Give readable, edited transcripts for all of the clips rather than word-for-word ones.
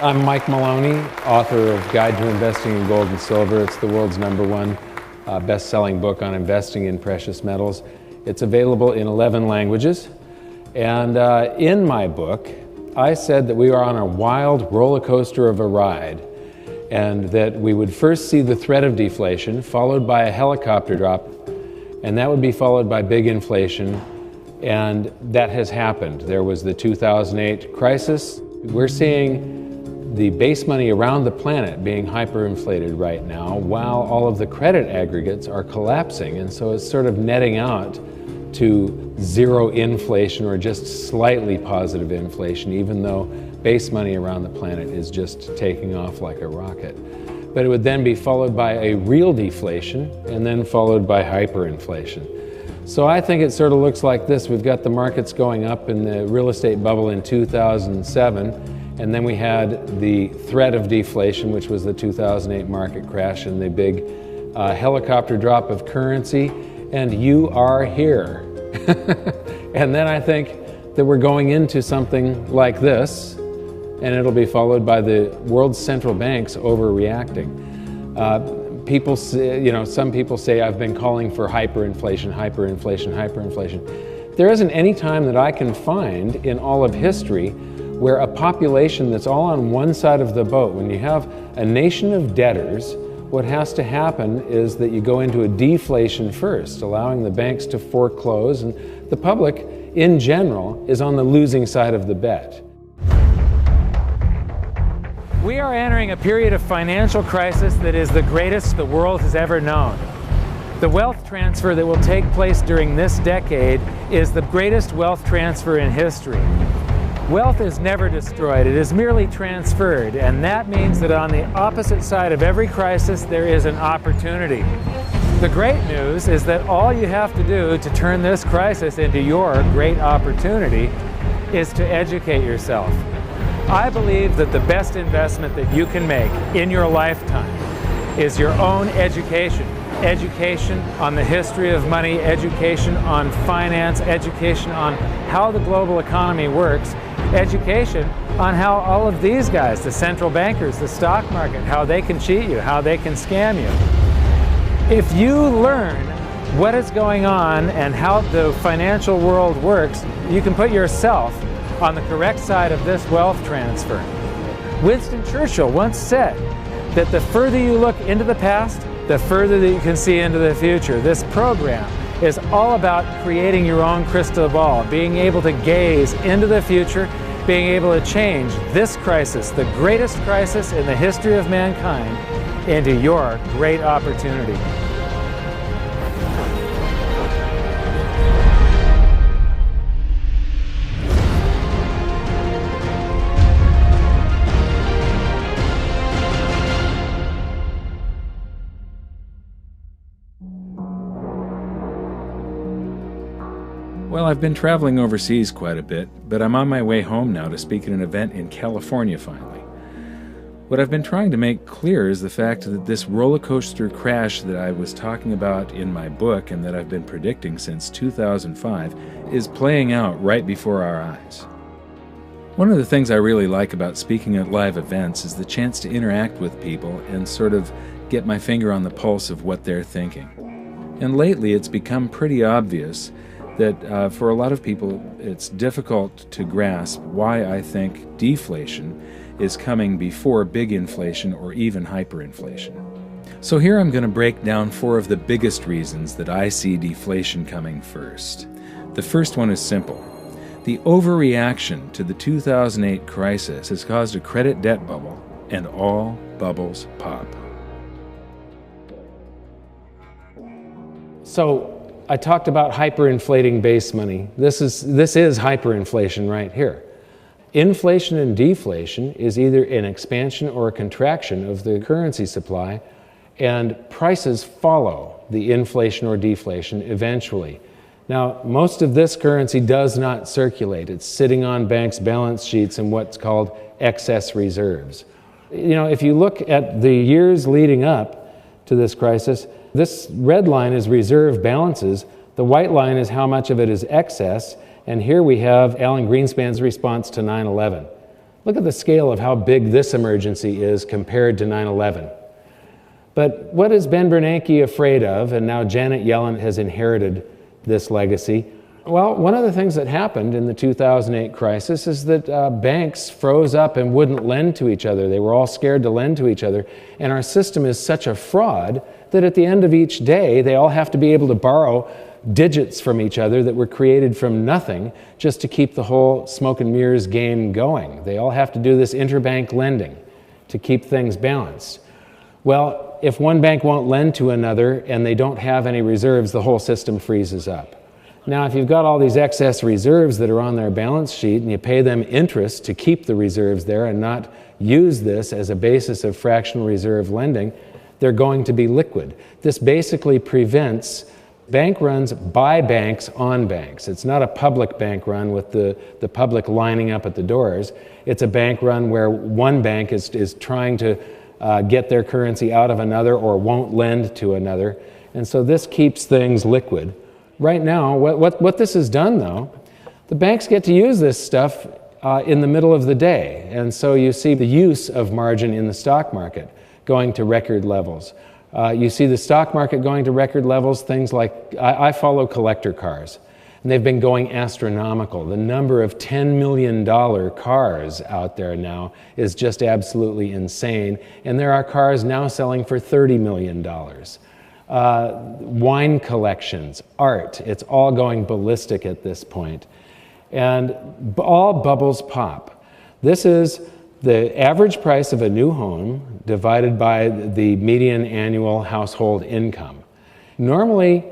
I'm Mike Maloney, author of Guide to Investing in Gold and Silver. It's the world's #1 best-selling book on investing in precious metals. It's available in 11 languages. And in my book, I said that we are on a wild roller coaster of a ride, and that we would first see the threat of deflation, followed by a helicopter drop, and that would be followed by big inflation. And that has happened. There was the 2008 crisis. We're seeing the base money around the planet being hyperinflated right now, while all of the credit aggregates are collapsing. And so it's sort of netting out to zero inflation or just slightly positive inflation, even though base money around the planet is just taking off like a rocket. But it would then be followed by a real deflation and then followed by hyperinflation. So I think it sort of looks like this. We've got the markets going up in the real estate bubble in 2007. And then we had the threat of deflation, which was the 2008 market crash and the big helicopter drop of currency, and you are here. And then I think that we're going into something like this, and it'll be followed by the world's central banks overreacting. People say, some people say I've been calling for hyperinflation, hyperinflation, hyperinflation. There isn't any time that I can find in all of history where a population that's all on one side of the boat, when you have a nation of debtors, what has to happen is that you go into a deflation first, allowing the banks to foreclose, and the public in general is on the losing side of the bet. We are entering a period of financial crisis that is the greatest the world has ever known. The wealth transfer that will take place during this decade is the greatest wealth transfer in history. Wealth is never destroyed, it is merely transferred, and that means that on the opposite side of every crisis there is an opportunity. The great news is that all you have to do to turn this crisis into your great opportunity is to educate yourself. I believe that the best investment that you can make in your lifetime is your own education. Education on the history of money, education on finance, education on how the global economy works, education on how all of these guys, the central bankers, the stock market, how they can cheat you, how they can scam you. If you learn what is going on and how the financial world works, you can put yourself on the correct side of this wealth transfer. Winston Churchill once said that the further you look into the past, the further that you can see into the future. This program is all about creating your own crystal ball, being able to gaze into the future, being able to change this crisis, the greatest crisis in the history of mankind, into your great opportunity. Well, I've been traveling overseas quite a bit, but I'm on my way home now to speak at an event in California finally. What I've been trying to make clear is the fact that this roller coaster crash that I was talking about in my book and that I've been predicting since 2005 is playing out right before our eyes. One of the things I really like about speaking at live events is the chance to interact with people and sort of get my finger on the pulse of what they're thinking. And lately it's become pretty obvious that for a lot of people it's difficult to grasp why I think deflation is coming before big inflation or even hyperinflation. So here I'm going to break down 4 of the biggest reasons that I see deflation coming first. The first one is simple. The overreaction to the 2008 crisis has caused a credit debt bubble, and all bubbles pop. So I talked about hyperinflating base money. This is hyperinflation right here. Inflation and deflation is either an expansion or a contraction of the currency supply, and prices follow the inflation or deflation eventually. Now, most of this currency does not circulate. It's sitting on banks' balance sheets in what's called excess reserves. If you look at the years leading up to this crisis, this red line is reserve balances. The white line is how much of it is excess. And here we have Alan Greenspan's response to 9/11. Look at the scale of how big this emergency is compared to 9/11. But what is Ben Bernanke afraid of, and now Janet Yellen has inherited this legacy? Well, one of the things that happened in the 2008 crisis is that banks froze up and wouldn't lend to each other. They were all scared to lend to each other. And our system is such a fraud that at the end of each day, they all have to be able to borrow digits from each other that were created from nothing just to keep the whole smoke and mirrors game going. They all have to do this interbank lending to keep things balanced. Well, if one bank won't lend to another and they don't have any reserves, the whole system freezes up. Now, if you've got all these excess reserves that are on their balance sheet and you pay them interest to keep the reserves there and not use this as a basis of fractional reserve lending, they're going to be liquid. This basically prevents bank runs by banks on banks. It's not a public bank run with the public lining up at the doors. It's a bank run where one bank is trying to get their currency out of another or won't lend to another. And so this keeps things liquid. Right now, what this has done, though, the banks get to use this stuff in the middle of the day. And so you see the use of margin in the stock market going to record levels. You see the stock market going to record levels, things like, I follow collector cars, and they've been going astronomical. The number of $10 million cars out there now is just absolutely insane, and there are cars now selling for $30 million. Wine collections, art, it's all going ballistic at this point. And all bubbles pop. This is the average price of a new home divided by the median annual household income. Normally,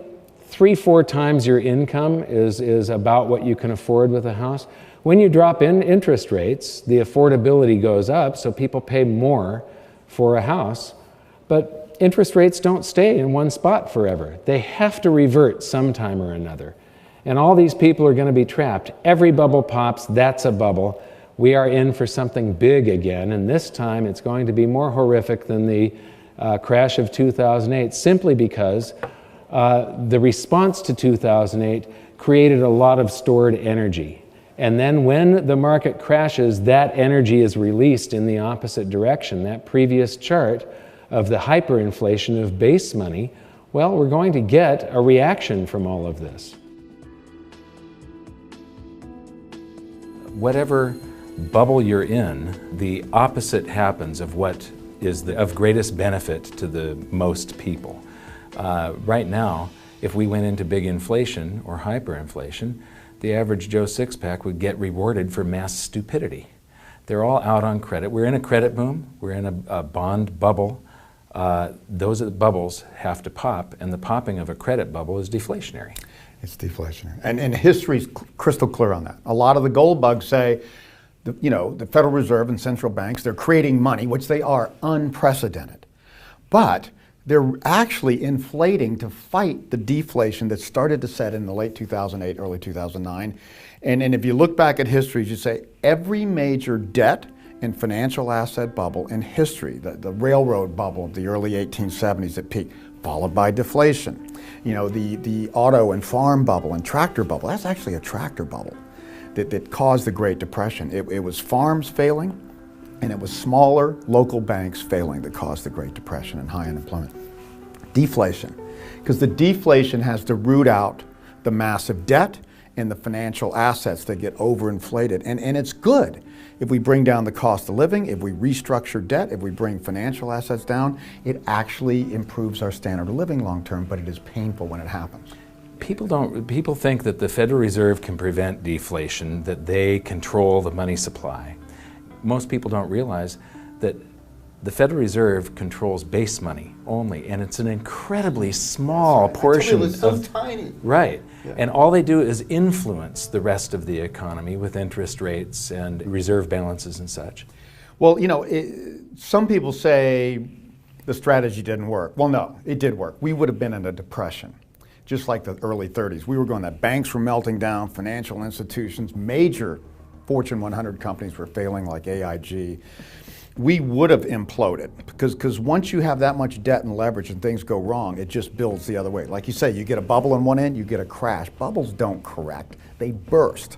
3-4 times your income is about what you can afford with a house. When you drop in interest rates, the affordability goes up, so people pay more for a house. But interest rates don't stay in one spot forever. They have to revert sometime or another. And all these people are going to be trapped. Every bubble pops, that's a bubble. We are in for something big again, and this time it's going to be more horrific than the crash of 2008, simply because the response to 2008 created a lot of stored energy. And then when the market crashes, that energy is released in the opposite direction. That previous chart of the hyperinflation of base money, well, we're going to get a reaction from all of this. Whatever bubble you're in, the opposite happens of what is of greatest benefit to the most people. Right now, if we went into big inflation or hyperinflation, the average Joe six-pack would get rewarded for mass stupidity. They're all out on credit. We're in a credit boom. We're in a bond bubble. Those bubbles have to pop, and the popping of a credit bubble is deflationary. It's deflationary. And history's crystal clear on that. A lot of the gold bugs say, the Federal Reserve and central banks, they're creating money, which they are unprecedented. But they're actually inflating to fight the deflation that started to set in the late 2008, early 2009. And if you look back at history, you say every major debt and financial asset bubble in history, the railroad bubble of the early 1870s at peak, followed by deflation. The auto and farm bubble and tractor bubble, that's actually a tractor bubble that caused the Great Depression. It was farms failing, and it was smaller local banks failing that caused the Great Depression and high unemployment. Deflation, because the deflation has to root out the massive debt and the financial assets that get overinflated. And it's good. If we bring down the cost of living, if we restructure debt, if we bring financial assets down, it actually improves our standard of living long term, but it is painful when it happens. People think that the Federal Reserve can prevent deflation, that they control the money supply. Most people don't realize that the Federal Reserve controls base money only, and it's an incredibly small portion. It's so tiny. Right. Yeah. And all they do is influence the rest of the economy with interest rates and reserve balances and such. Well, some people say the strategy didn't work. Well, no, it did work. We would have been in a depression, just like the early 30s. We were going that banks were melting down, financial institutions, major Fortune 100 companies were failing like AIG. We would have imploded because once you have that much debt and leverage and things go wrong, it just builds the other way. Like you say, you get a bubble on one end, you get a crash. Bubbles don't correct, they burst.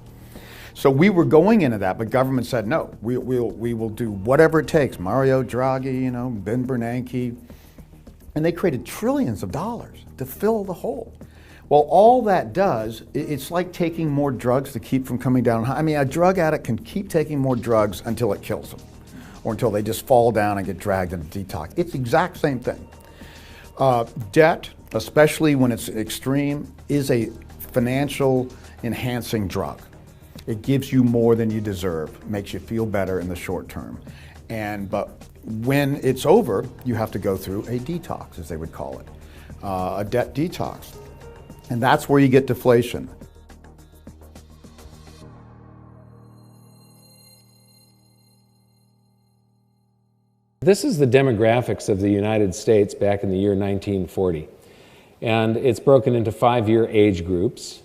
So we were going into that, but government said, no, we will do whatever it takes. Mario Draghi, you know, Ben Bernanke, and they created trillions of dollars to fill the hole. Well, all that does, it's like taking more drugs to keep from coming down. I mean, a drug addict can keep taking more drugs until it kills them, or until they just fall down and get dragged into detox. It's the exact same thing. Debt, especially when it's extreme, is a financial enhancing drug. It gives you more than you deserve, makes you feel better in the short term. But when it's over, you have to go through a detox, as they would call it, a debt detox. And that's where you get deflation. This is the demographics of the United States back in the year 1940. And it's broken into 5-year age groups.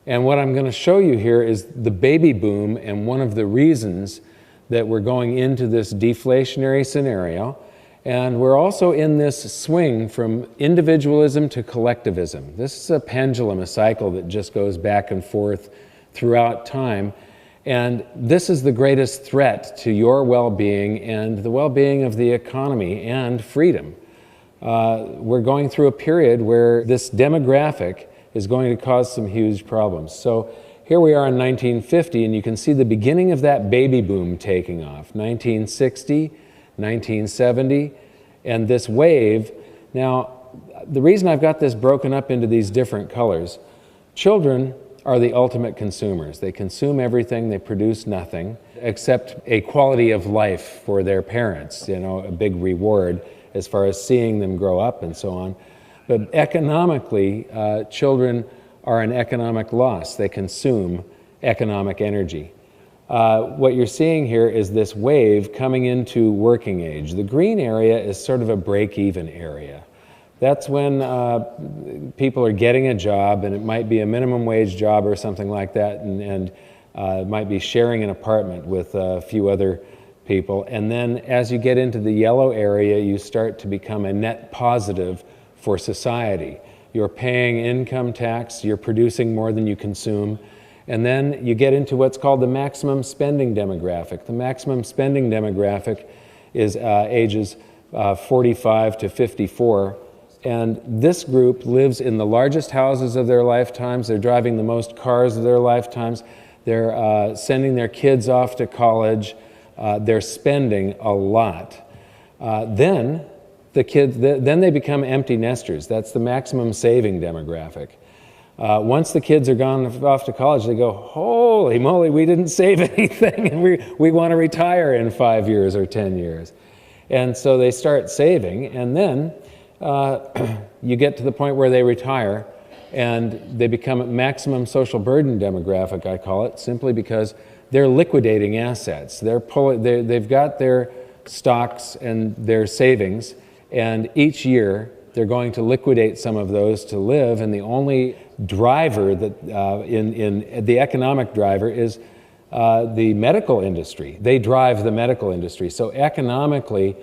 And what I'm going to show you here is the baby boom, and one of the reasons that we're going into this deflationary scenario. And we're also in this swing from individualism to collectivism. This is a pendulum, a cycle that just goes back and forth throughout time. And this is the greatest threat to your well-being and the well-being of the economy and freedom. We're going through a period where this demographic is going to cause some huge problems. So here we are in 1950, and you can see the beginning of that baby boom taking off. 1960, 1970, and this wave. Now, the reason I've got this broken up into these different colors, children are the ultimate consumers. They consume everything, they produce nothing, except a quality of life for their parents, you know, a big reward as far as seeing them grow up and so on. But economically, children are an economic loss. They consume economic energy. What you're seeing here is this wave coming into working age. The green area is sort of a break-even area. That's when people are getting a job, and it might be a minimum wage job or something like that, and might be sharing an apartment with a few other people. And then as you get into the yellow area, you start to become a net positive for society. You're paying income tax, you're producing more than you consume, and then you get into what's called the maximum spending demographic. The maximum spending demographic is ages 45 to 54, and this group lives in the largest houses of their lifetimes. They're driving the most cars of their lifetimes. They're sending their kids off to college. They're spending a lot. Then they become empty nesters. That's the maximum saving demographic. Once the kids are gone off to college, they go, holy moly, we didn't save anything, and we want to retire in 5 years or 10 years. And so they start saving, and then you get to the point where they retire, and they become a maximum social burden demographic, I call it, simply because they're liquidating assets. They've got their stocks and their savings, and each year they're going to liquidate some of those to live, and the only driver that in the economic driver is the medical industry. They drive the medical industry. So economically,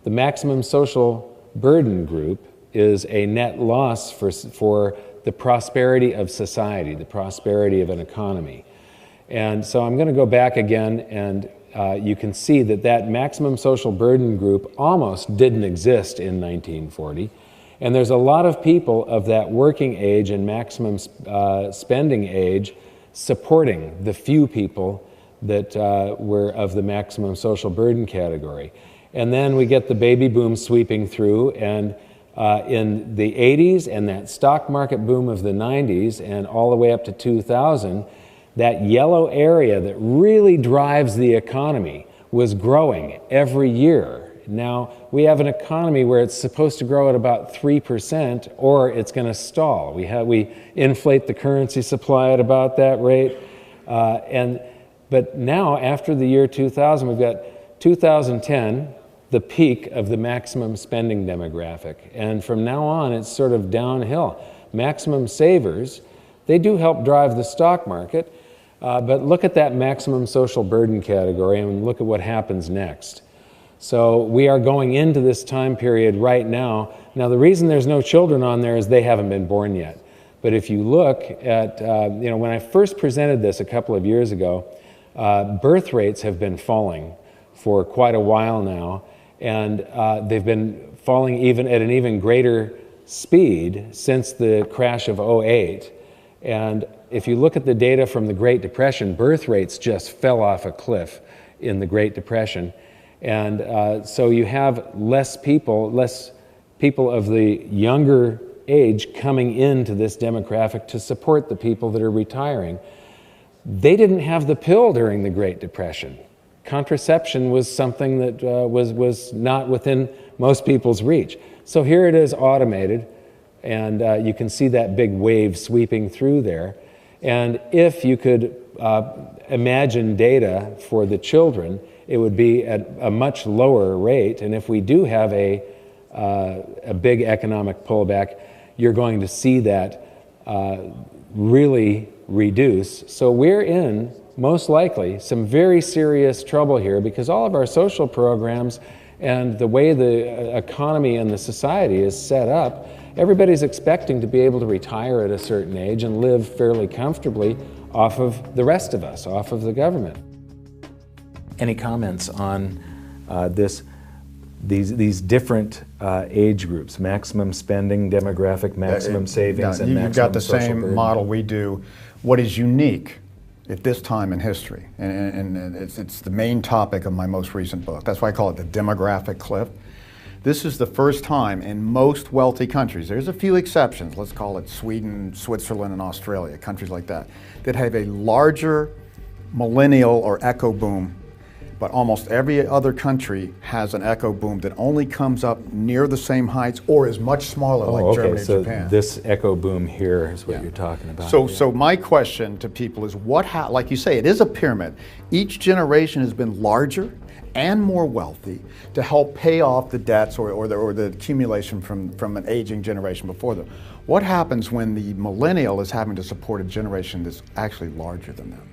the maximum social burden group is a net loss for the prosperity of society, the prosperity of an economy. And so I'm going to go back again, and you can see that maximum social burden group almost didn't exist in 1940. And there's a lot of people of that working age and maximum spending age supporting the few people that were of the maximum social burden category. And then we get the baby boom sweeping through, and in the 80s and that stock market boom of the 90s and all the way up to 2000, that yellow area that really drives the economy was growing every year. Now, we have an economy where it's supposed to grow at about 3%, or it's going to stall. We inflate the currency supply at about that rate. But now, after the year 2000, we've got 2010, the peak of the maximum spending demographic. And from now on, it's sort of downhill. Maximum savers, they do help drive the stock market, but look at that maximum social burden category and look at what happens next. So we are going into this time period right now. Now, the reason there's no children on there is they haven't been born yet. But if you look at, when I first presented this a couple of years ago, birth rates have been falling for quite a while now, and they've been falling even at an even greater speed since the crash of '08. And if you look at the data from the Great Depression, birth rates just fell off a cliff in the Great Depression. And so you have less people of the younger age coming into this demographic to support the people that are retiring. They didn't have the pill during the Great Depression. Contraception was something that was not within most people's reach. So here it is automated, and you can see that big wave sweeping through there. And if you could imagine data for the children, it would be at a much lower rate. And if we do have a big economic pullback, you're going to see that really reduce. So we're in, most likely, some very serious trouble here, because all of our social programs and the way the economy and the society is set up, everybody's expecting to be able to retire at a certain age and live fairly comfortably off of the rest of us, off of the government. Any comments on these different age groups, maximum spending, demographic, maximum savings, and maximum social burden? You've got the same model we do. What is unique at this time in history, and it's the main topic of my most recent book. That's why I call it the demographic cliff. This is the first time in most wealthy countries, there's a few exceptions, let's call it Sweden, Switzerland, and Australia, countries like that have a larger millennial or echo boom. But almost every other country has an echo boom that only comes up near the same heights or is much smaller, like Germany and Japan. This echo boom here is what you're talking about. So my question to people is, like you say, it is a pyramid. Each generation has been larger and more wealthy to help pay off the debts or the accumulation from an aging generation before them. What happens when the millennial is having to support a generation that's actually larger than them?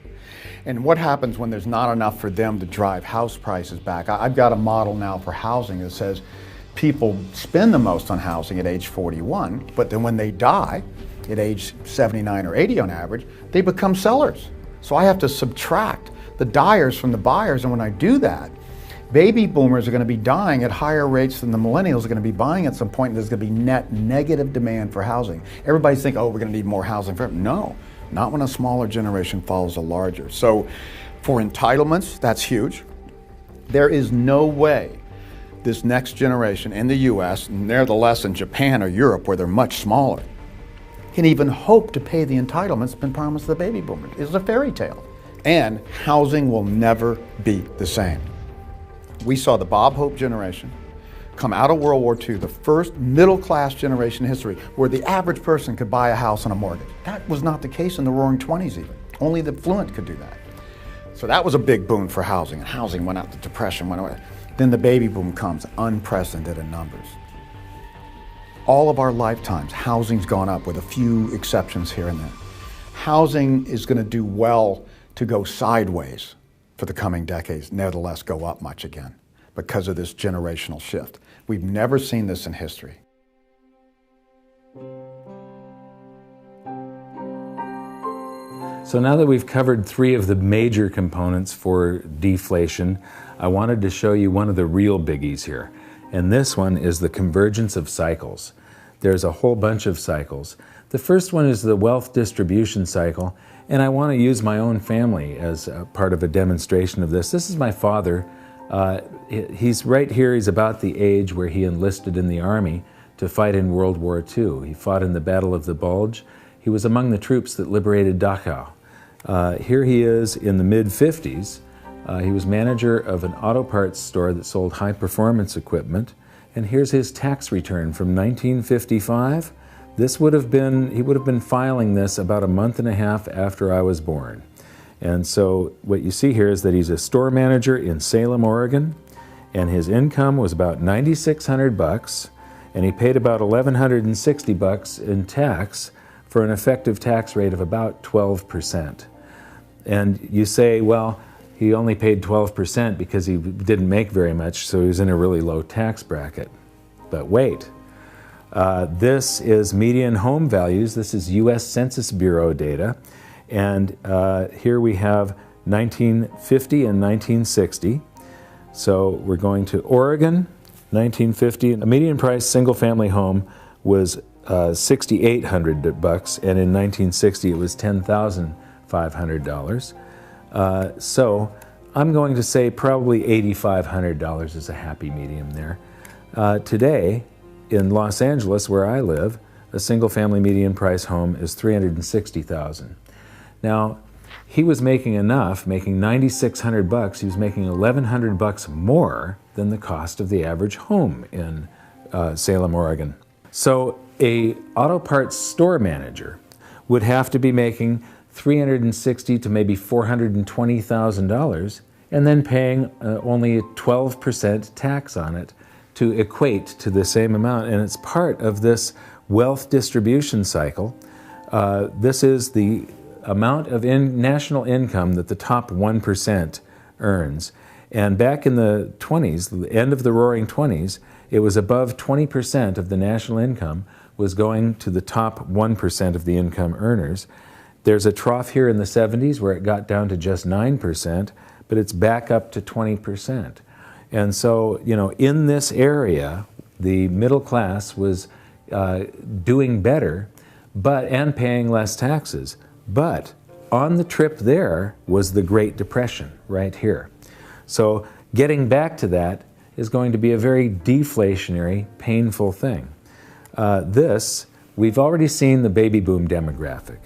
And what happens when there's not enough for them to drive house prices back? I've got a model now for housing that says people spend the most on housing at age 41, but then when they die at age 79 or 80 on average, they become sellers. So I have to subtract the dyers from the buyers, and when I do that, baby boomers are going to be dying at higher rates than the millennials are going to be buying at some point, and there's going to be net negative demand for housing. Everybody's thinking, oh, we're going to need more housing forever. No. Not when a smaller generation follows a larger. So for entitlements, that's huge. There is no way this next generation in the US, nevertheless in Japan or Europe, where they're much smaller, can even hope to pay the entitlements been promised to the baby boomers. It's a fairy tale. And housing will never be the same. We saw the Bob Hope generation come out of World War II, the first middle-class generation in history where the average person could buy a house on a mortgage. That was not the case in the Roaring '20s even. Only the affluent could do that. So that was a big boon for housing, and housing went out, the depression went away. Then the baby boom comes, unprecedented in numbers. All of our lifetimes, housing's gone up with a few exceptions here and there. Housing is going to do well to go sideways for the coming decades, nevertheless go up much again because of this generational shift. We've never seen this in history. So now that we've covered three of the major components for deflation, I wanted to show you one of the real biggies here. And this one is the convergence of cycles. There's a whole bunch of cycles. The first one is the wealth distribution cycle, and I want to use my own family as a part of a demonstration of this. This is my father. He's right here. He's about the age where he enlisted in the Army to fight in World War II. He fought in the Battle of the Bulge. He was among the troops that liberated Dachau. Here he is in the mid-50s. He was manager of an auto parts store that sold high-performance equipment. And here's his tax return from 1955. He would have been filing this about a month and a half after I was born. And so what you see here is that he's a store manager in Salem, Oregon, and his income was about $9,600, and he paid about $1,160 in tax for an effective tax rate of about 12%. And you say, well, he only paid 12% because he didn't make very much, so he was in a really low tax bracket. But wait, this is median home values. This is U.S. Census Bureau data. And here we have 1950 and 1960. So we're going to Oregon, 1950. A median price single-family home was $6,800, and in 1960 it was $10,500. So I'm going to say probably $8,500 is a happy medium there. Today, in Los Angeles, where I live, a single-family median price home is $360,000. Now, he was making enough, making $9,600. He was making $1,100 more than the cost of the average home in Salem, Oregon. So a auto parts store manager would have to be making $360,000 to maybe $420,000 and then paying only a 12% tax on it to equate to the same amount. And it's part of this wealth distribution cycle. This is the amount of national income that the top 1% earns. And back in the 20s, the end of the roaring 20s, it was above 20% of the national income was going to the top 1% of the income earners. There's a trough here in the 70s where it got down to just 9%, but it's back up to 20%. And so, you know, in this area, the middle class was doing better, and paying less taxes. But on the trip there was the Great Depression right here. So getting back to that is going to be a very deflationary, painful thing. We've already seen the baby boom demographic,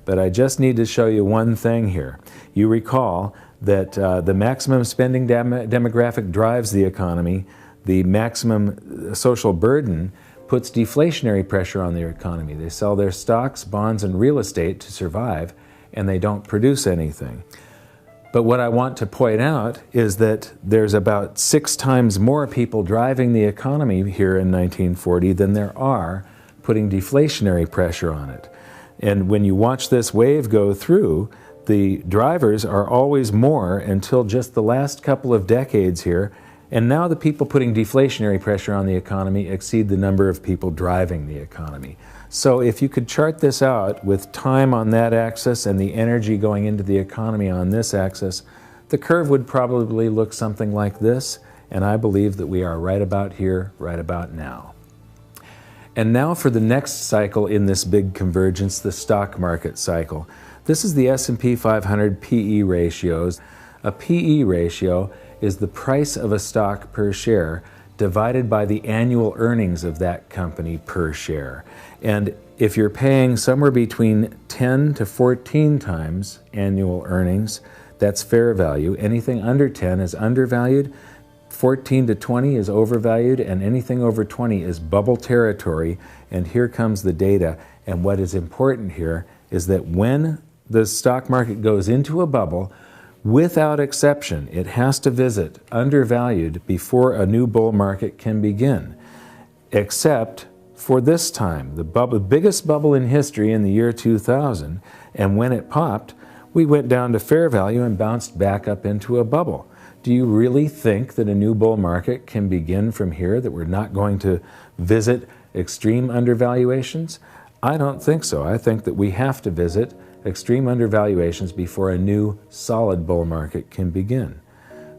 but I just need to show you one thing here. You recall that the maximum spending demographic drives the economy. The maximum social burden puts deflationary pressure on their economy. They sell their stocks, bonds, and real estate to survive, and they don't produce anything. But what I want to point out is that there's about 6 times more people driving the economy here in 1940 than there are putting deflationary pressure on it. And when you watch this wave go through, the drivers are always more until just the last couple of decades here. And now the people putting deflationary pressure on the economy exceed the number of people driving the economy. So if you could chart this out with time on that axis and the energy going into the economy on this axis, the curve would probably look something like this, and I believe that we are right about here, right about now. And now for the next cycle in this big convergence, the stock market cycle. This is the S&P 500 PE ratios. A PE ratio is the price of a stock per share divided by the annual earnings of that company per share. And if you're paying somewhere between 10 to 14 times annual earnings, that's fair value. Anything under 10 is undervalued, 14 to 20 is overvalued, and anything over 20 is bubble territory. And here comes the data. And what is important here is that when the stock market goes into a bubble, without exception, it has to visit undervalued before a new bull market can begin. Except for this time, the biggest bubble in history in the year 2000, and when it popped, we went down to fair value and bounced back up into a bubble. Do you really think that a new bull market can begin from here, that we're not going to visit extreme undervaluations? I don't think so. I think that we have to visit extreme undervaluations before a new solid bull market can begin.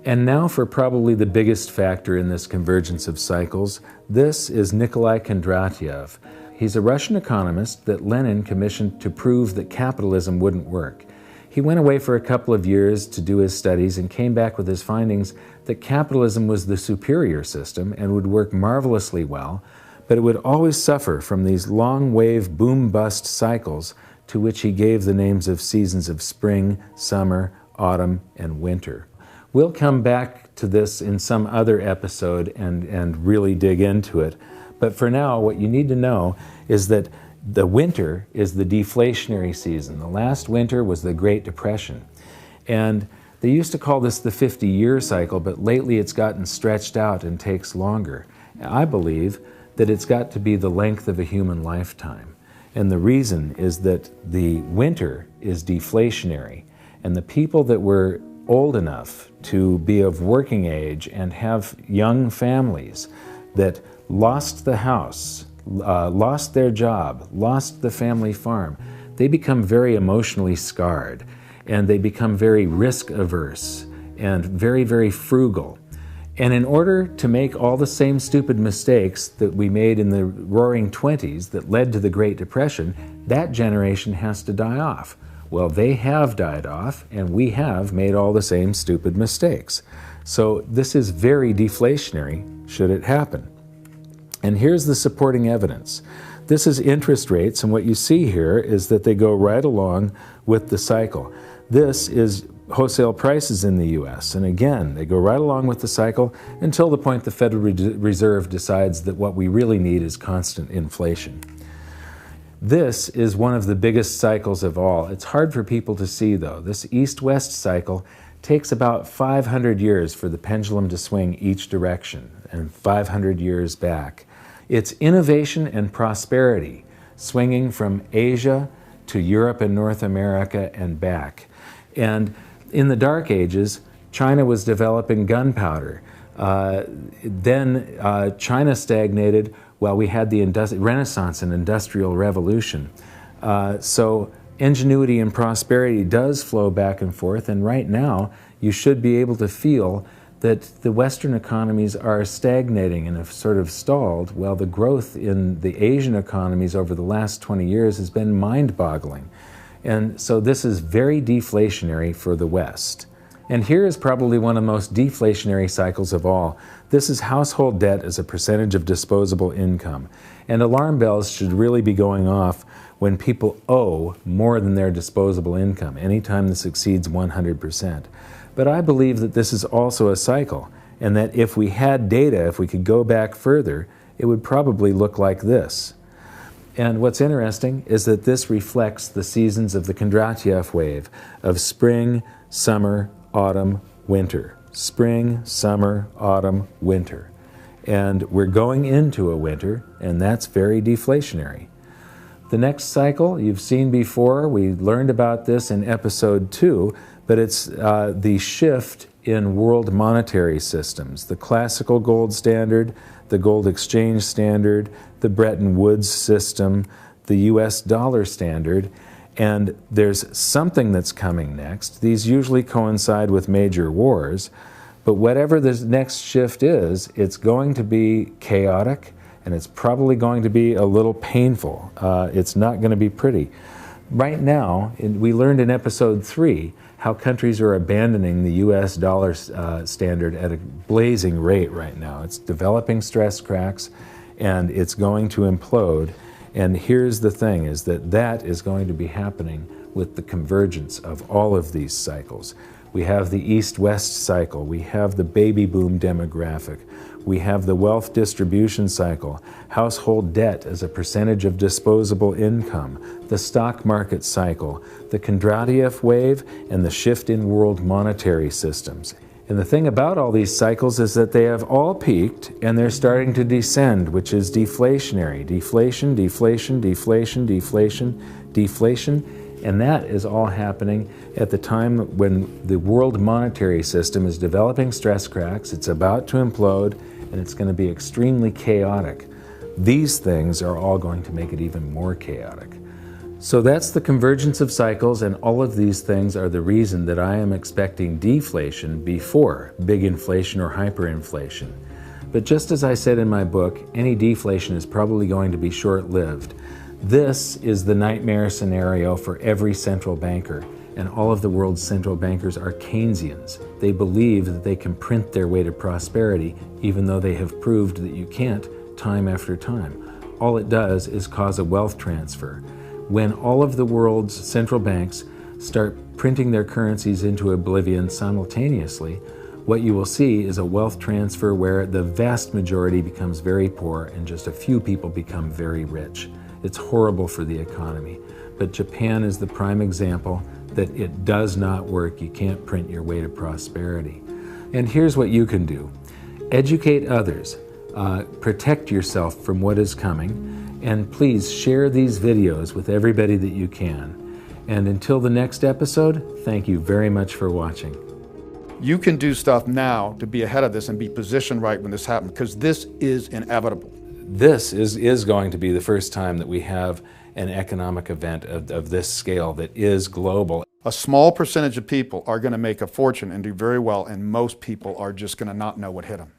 And now for probably the biggest factor in this convergence of cycles. This is Nikolai Kondratyev. He's a Russian economist that Lenin commissioned to prove that capitalism wouldn't work. He went away for a couple of years to do his studies and came back with his findings that capitalism was the superior system and would work marvelously well, but it would always suffer from these long wave boom-bust cycles to which he gave the names of seasons of spring, summer, autumn, and winter. We'll come back to this in some other episode and really dig into it. But for now, what you need to know is that the winter is the deflationary season. The last winter was the Great Depression. And they used to call this the 50-year cycle, but lately it's gotten stretched out and takes longer. I believe that it's got to be the length of a human lifetime. And the reason is that the winter is deflationary, and the people that were old enough to be of working age and have young families that lost the house, lost their job, lost the family farm, they become very emotionally scarred. and they become very risk averse and very, very frugal. And in order to make all the same stupid mistakes that we made in the roaring 20s that led to the Great Depression, that generation has to die off. Well, they have died off, and we have made all the same stupid mistakes. So this is very deflationary, should it happen. And here's the supporting evidence. This is interest rates, and what you see here is that they go right along with the cycle. This is wholesale prices in the US, and again, they go right along with the cycle until the point the Federal Reserve decides that what we really need is constant inflation. This is one of the biggest cycles of all. It's hard for people to see, though. This east-west cycle takes about 500 years for the pendulum to swing each direction, and 500 years back. It's innovation and prosperity, swinging from Asia to Europe and North America and back. And in the Dark Ages, China was developing gunpowder. Then China stagnated while we had the Renaissance and Industrial Revolution. So ingenuity and prosperity does flow back and forth, and right now you should be able to feel that the Western economies are stagnating and have sort of stalled, while the growth in the Asian economies over the last 20 years has been mind-boggling. And so this is very deflationary for the West. And here is probably one of the most deflationary cycles of all. This is household debt as a percentage of disposable income. And alarm bells should really be going off when people owe more than their disposable income, anytime this exceeds 100%. But I believe that this is also a cycle, and that if we had data, if we could go back further, it would probably look like this. And what's interesting is that this reflects the seasons of the Kondratiev wave of spring, summer, autumn, winter. Spring, summer, autumn, winter. And we're going into a winter, and that's very deflationary. The next cycle you've seen before, we learned about this in episode 2, but it's the shift in world monetary systems. The classical gold standard, the gold exchange standard, the Bretton Woods system, the US dollar standard, and there's something that's coming next. These usually coincide with major wars, but whatever the next shift is, it's going to be chaotic, and it's probably going to be a little painful. It's not going to be pretty. Right now, we learned in episode 3 how countries are abandoning the US dollar standard at a blazing rate right now. It's developing stress cracks, and it's going to implode. And here's the thing, is that that is going to be happening with the convergence of all of these cycles. We have the East-West cycle, we have the baby boom demographic, we have the wealth distribution cycle, household debt as a percentage of disposable income, the stock market cycle, the Kondratiev wave, and the shift in world monetary systems. And the thing about all these cycles is that they have all peaked and they're starting to descend, which is deflationary. Deflation, deflation, deflation, deflation, deflation. And that is all happening at the time when the world monetary system is developing stress cracks, it's about to implode, and it's going to be extremely chaotic. These things are all going to make it even more chaotic. So that's the convergence of cycles, and all of these things are the reason that I am expecting deflation before big inflation or hyperinflation. But just as I said in my book, any deflation is probably going to be short-lived. This is the nightmare scenario for every central banker, and all of the world's central bankers are Keynesians. They believe that they can print their way to prosperity, even though they have proved that you can't time after time. All it does is cause a wealth transfer. When all of the world's central banks start printing their currencies into oblivion simultaneously, what you will see is a wealth transfer where the vast majority becomes very poor and just a few people become very rich. It's horrible for the economy, but Japan is the prime example that it does not work. You can't print your way to prosperity. And here's what you can do. Educate others, protect yourself from what is coming, and please share these videos with everybody that you can. And until the next episode, thank you very much for watching. You can do stuff now to be ahead of this and be positioned right when this happens, because this is inevitable. This is going to be the first time that we have an economic event of this scale that is global. A small percentage of people are going to make a fortune and do very well, and most people are just going to not know what hit them.